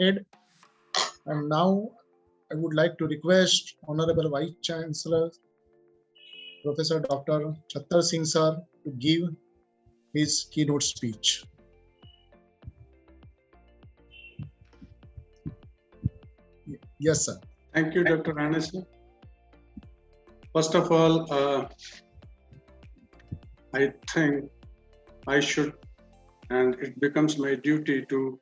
ahead. And now I would like to request Honorable Vice-Chancellor, Professor Dr. Chattar Singh sir, to give his keynote speech. Yes, sir. Thank you, Dr. Anis. First of all, I think I should, and it becomes my duty to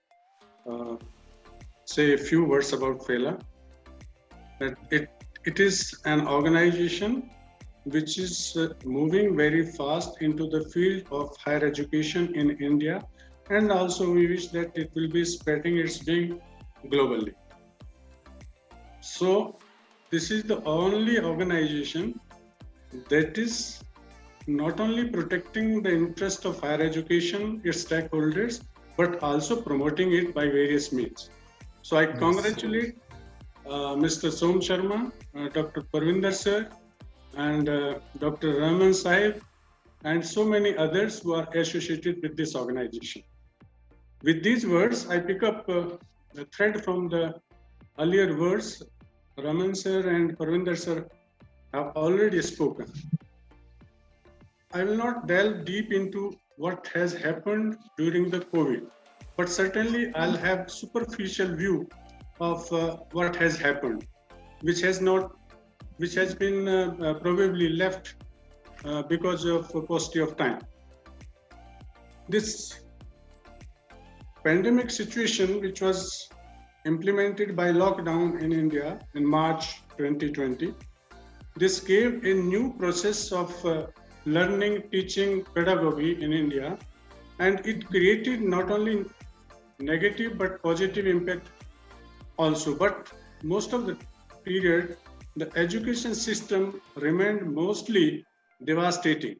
say a few words about FELA. That it is an organization which is moving very fast into the field of higher education in India, and also we wish that it will be spreading its wing globally. So this is the only organization that is not only protecting the interest of higher education, its stakeholders, but also promoting it by various means. So I congratulate Mr. Som Sharma, Dr. Parvinder sir, and Dr. Rahman Sahib, and so many others who are associated with this organization. With these words, I pick up a thread from the earlier words Rahman sir and Parvinder sir have already spoken. I will not delve deep into what has happened during the COVID, but certainly I'll have superficial view of what has happened, which has been probably left because of paucity of time. This pandemic situation, which was implemented by lockdown in India in March 2020, this gave a new process of learning, teaching, pedagogy in India, and it created not only negative but positive impact also. But most of the period, the education system remained mostly devastating.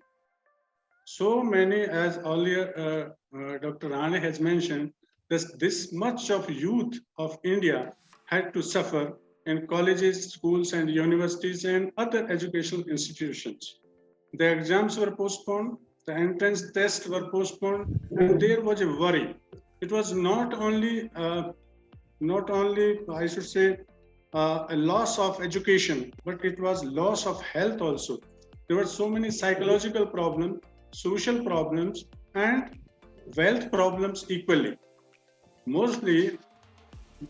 So many, as earlier Dr. Rane has mentioned, this much of youth of India had to suffer in colleges, schools, and universities and other educational institutions. The exams were postponed, the entrance tests were postponed, and there was a worry. It was not only I should say, a loss of education, but it was loss of health also. There were so many psychological problems, social problems, and wealth problems equally. Mostly,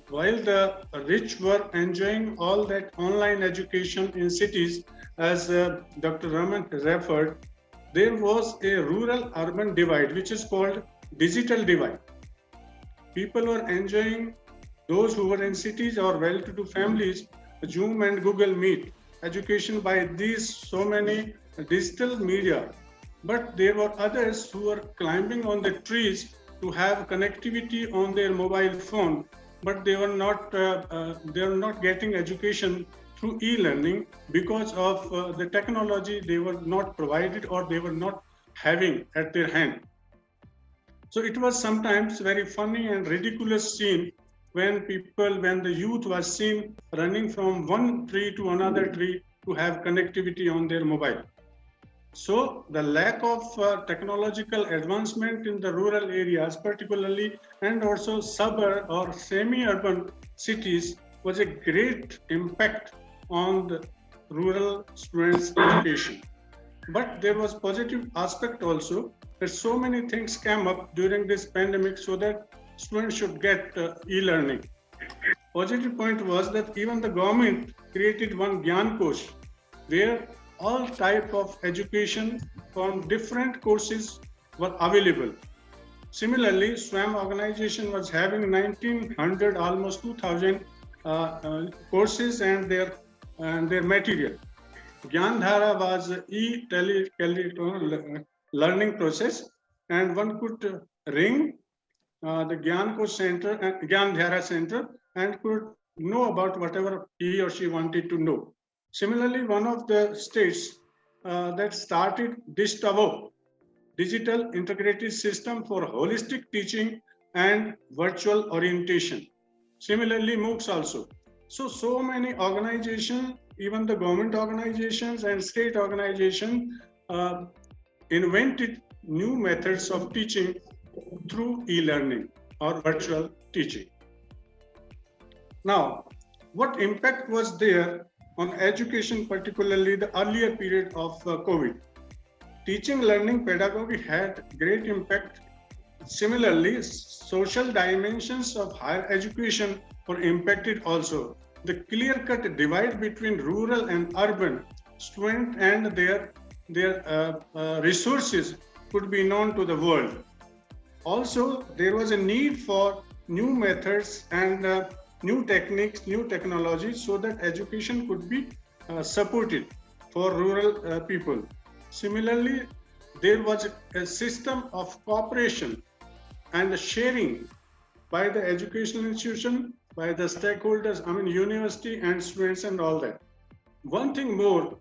while the rich were enjoying all that online education in cities, as Dr. Raman referred, there was a rural-urban divide, which is called digital divide. People were enjoying, those who were in cities or well-to-do families, Zoom and Google Meet, education by these so many digital media. But there were others who were climbing on the trees to have connectivity on their mobile phone, but they were not getting education through e-learning because of the technology they were not provided or they were not having at their hand. So it was sometimes very funny and ridiculous scene when the youth was seen running from one tree to another tree to have connectivity on their mobile. So the lack of technological advancement in the rural areas particularly, and also suburban or semi-urban cities, was a great impact on the rural students' education. But there was positive aspect also, that so many things came up during this pandemic so that students should get e-learning. Positive point was that even the government created one Gyan Kosh, where all type of education from different courses were available. Similarly, SWAM organization was having 1900, almost 2000 courses and their material. Gyandhara was e-tele learning process, and one could ring the Gyan Center and Gyandhara Center and could know about whatever he or she wanted to know. Similarly, one of the states that started DISTAVO, Digital Integrated System for Holistic Teaching and Virtual Orientation. Similarly, MOOCs also. So many organizations, even the government organizations and state organizations invented new methods of teaching through e-learning or virtual teaching. Now, what impact was there on education, particularly the earlier period of COVID? Teaching learning pedagogy had great impact. Similarly, social dimensions of higher education were impacted also. The clear-cut divide between rural and urban students and their resources could be known to the world. Also, there was a need for new methods and new techniques, new technologies, so that education could be supported for rural people. Similarly, there was a system of cooperation and sharing by the educational institution, by the stakeholders, university and students and all that. One thing more,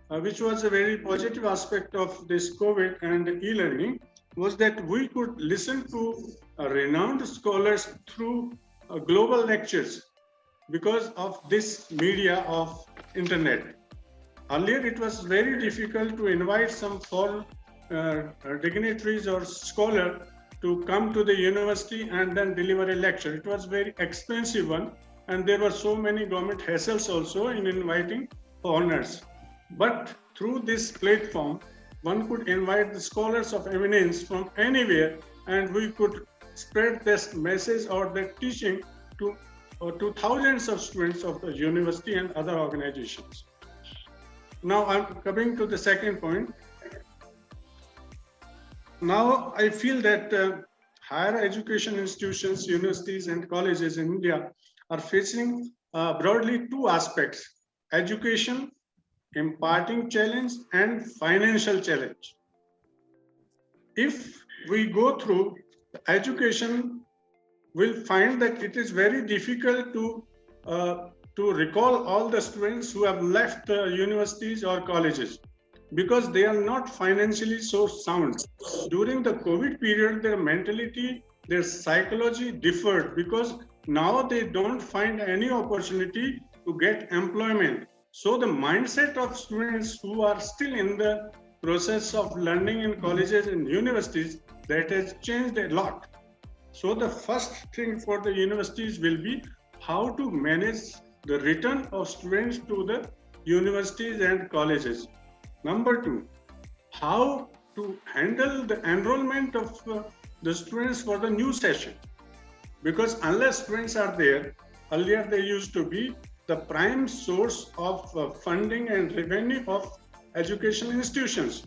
which was a very positive aspect of this COVID and e-learning, was that we could listen to renowned scholars through global lectures because of this media of internet. Earlier, it was very difficult to invite some foreign dignitaries or scholar to come to the university and then deliver a lecture. It was very expensive one, and there were so many government hassles also in inviting foreigners. But through this platform, one could invite the scholars of eminence from anywhere, and we could spread this message or that teaching to thousands of students of the university and other organizations. Now I'm coming to the second point. Now I feel that higher education institutions, universities and colleges in India are facing broadly two aspects: education, imparting challenge, and financial challenge. If we go through education, we'll find that it is very difficult to recall all the students who have left the universities or colleges because they are not financially so sound. During the COVID period, their mentality, their psychology differed because now they don't find any opportunity to get employment. So the mindset of students who are still in the process of learning in colleges and universities, that has changed a lot. So the first thing for the universities will be how to manage the return of students to the universities and colleges. Number two, how to handle the enrollment of the students for the new session. Because unless students are there, earlier they used to be the prime source of funding and revenue of educational institutions.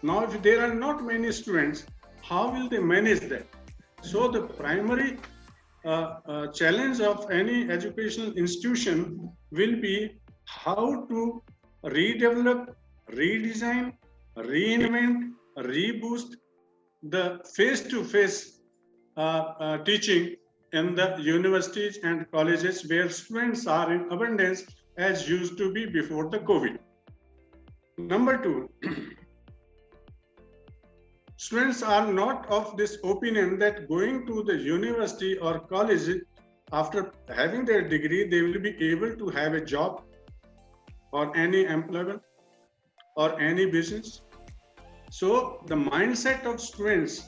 Now, if there are not many students, how will they manage that? So the primary challenge of any educational institution will be how to redevelop, redesign, reinvent, reboost the face-to-face teaching in the universities and colleges where students are in abundance as used to be before the COVID. Number two, students are not of this opinion that going to the university or college, after having their degree, they will be able to have a job or any employment or any business. So the mindset of students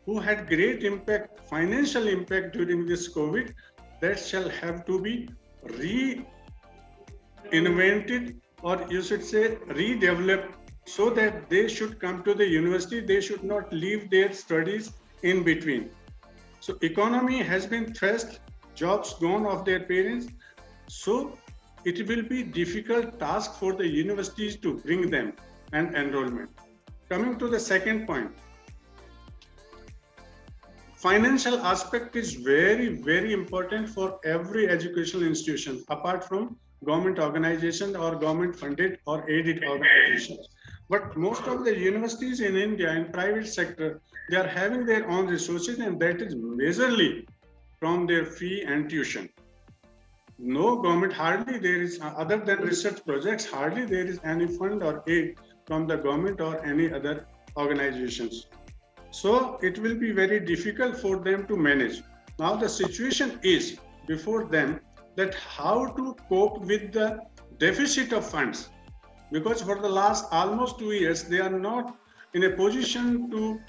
who had great impact, financial impact during this COVID, that shall have to be reinvented, or you should say redeveloped, so that they should come to the university. They should not leave their studies in between. So economy has been thrashed, jobs gone of their parents. So it will be difficult task for the universities to bring them and enrollment. Coming to the second point, financial aspect is very, very important for every educational institution, apart from government organization or government funded or aided organizations. But most of the universities in India in private sector, they are having their own resources, and that is majorly from their fee and tuition. No government, hardly there is, other than research projects, hardly there is any fund or aid from the government or any other organizations. So it will be very difficult for them to manage. Now the situation is before them that how to cope with the deficit of funds, because for the last almost 2 years they are not in a position to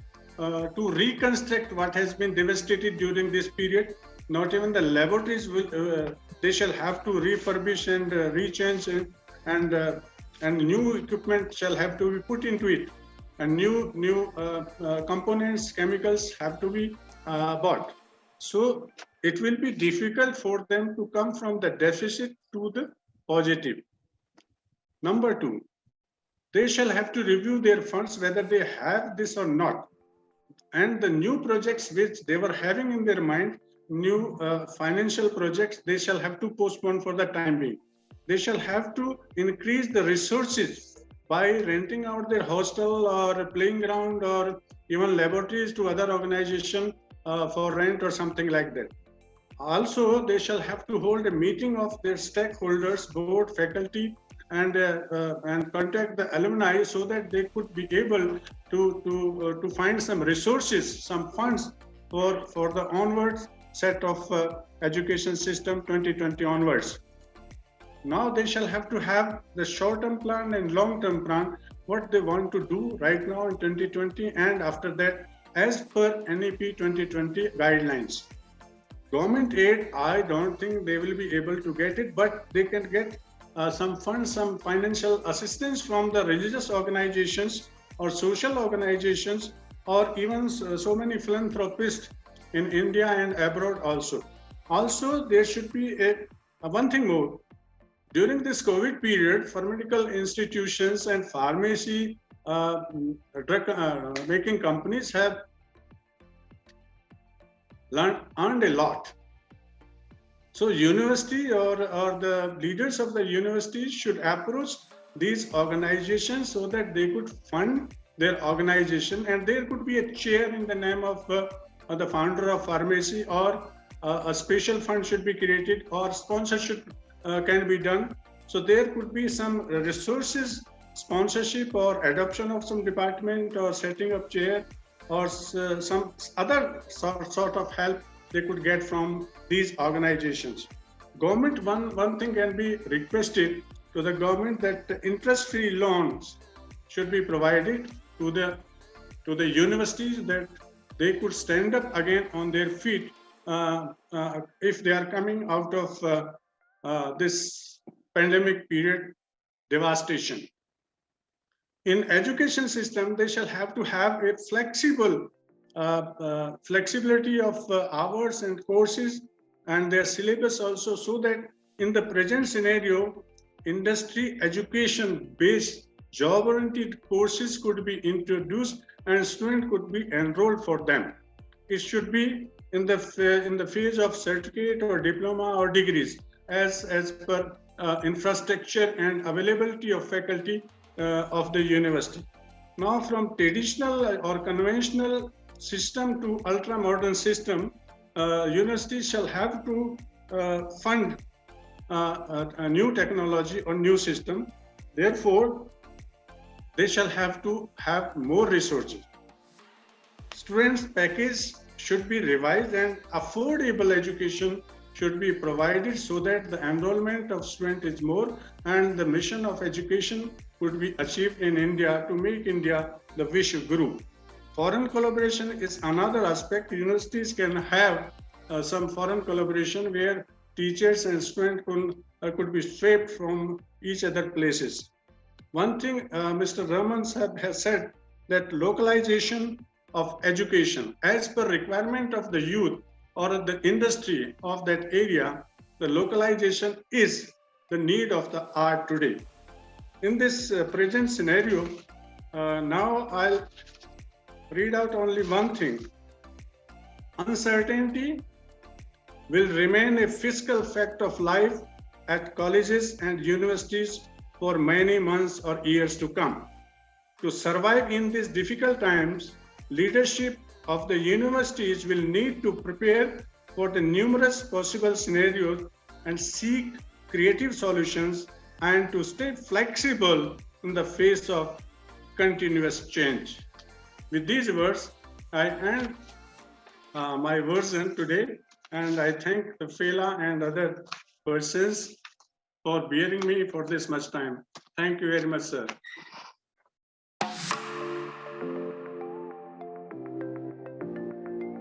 reconstruct what has been devastated during this period. Not even the laboratories they shall have to refurbish and rechange and new equipment shall have to be put into it, and new components, chemicals have to be bought. So it will be difficult for them to come from the deficit to the positive. Number two, they shall have to review their funds whether they have this or not, and the new projects which they were having in their mind, new financial projects, they shall have to postpone for the time being. They shall have to increase the resources by renting out their hostel or playing ground or even laboratories to other organization for rent or something like that. Also, they shall have to hold a meeting of their stakeholders, board, faculty, and contact the alumni so that they could be able to find some resources, some funds for the onwards set of education system 2020 onwards. Now they shall have to have the short-term plan and long-term plan, what they want to do right now in 2020 and after that as per NEP 2020 guidelines. Government aid, I don't think they will be able to get it, but they can get some funds, some financial assistance from the religious organizations or social organizations, or even so many philanthropists in India and abroad also. Also, there should be one thing more. During this COVID period, pharmaceutical institutions and pharmacy drug making companies have earned a lot. So university or the leaders of the university should approach these organizations so that they could fund their organization, and there could be a chair in the name of the founder of pharmacy, or a special fund should be created, or sponsorship can be done. So there could be some resources, sponsorship or adoption of some department or setting up chair or some other sort of help they could get from these organizations. Government, one thing can be requested to the government, that interest-free loans should be provided to the universities, that they could stand up again on their feet if they are coming out of this pandemic period devastation. In education system, they shall have to have a flexibility of hours and courses and their syllabus also, so that in the present scenario, industry education based job oriented courses could be introduced and students could be enrolled for them. It should be in the phase of certificate or diploma or degrees as per infrastructure and availability of faculty of the university. Now, from traditional or conventional system to ultra modern system, universities shall have to fund a new technology or new system. Therefore, they shall have to have more resources. Students' package should be revised and affordable education should be provided so that the enrollment of students is more and the mission of education could be achieved in India to make India the Vishwa Guru. Foreign collaboration is another aspect. Universities can have some foreign collaboration where teachers and students could be swapped from each other places. One thing Mr. Raman has said, that localization of education as per requirement of the youth or the industry of that area, the localization is the need of the hour today. In this present scenario, now I'll read out only one thing. Uncertainty will remain a fiscal fact of life at colleges and universities for many months or years to come. To survive in these difficult times, leadership of the universities will need to prepare for the numerous possible scenarios and seek creative solutions, and to stay flexible in the face of continuous change. With these words, I end my version today, and I thank the FELA and other persons for bearing me for this much time. Thank you very much, sir.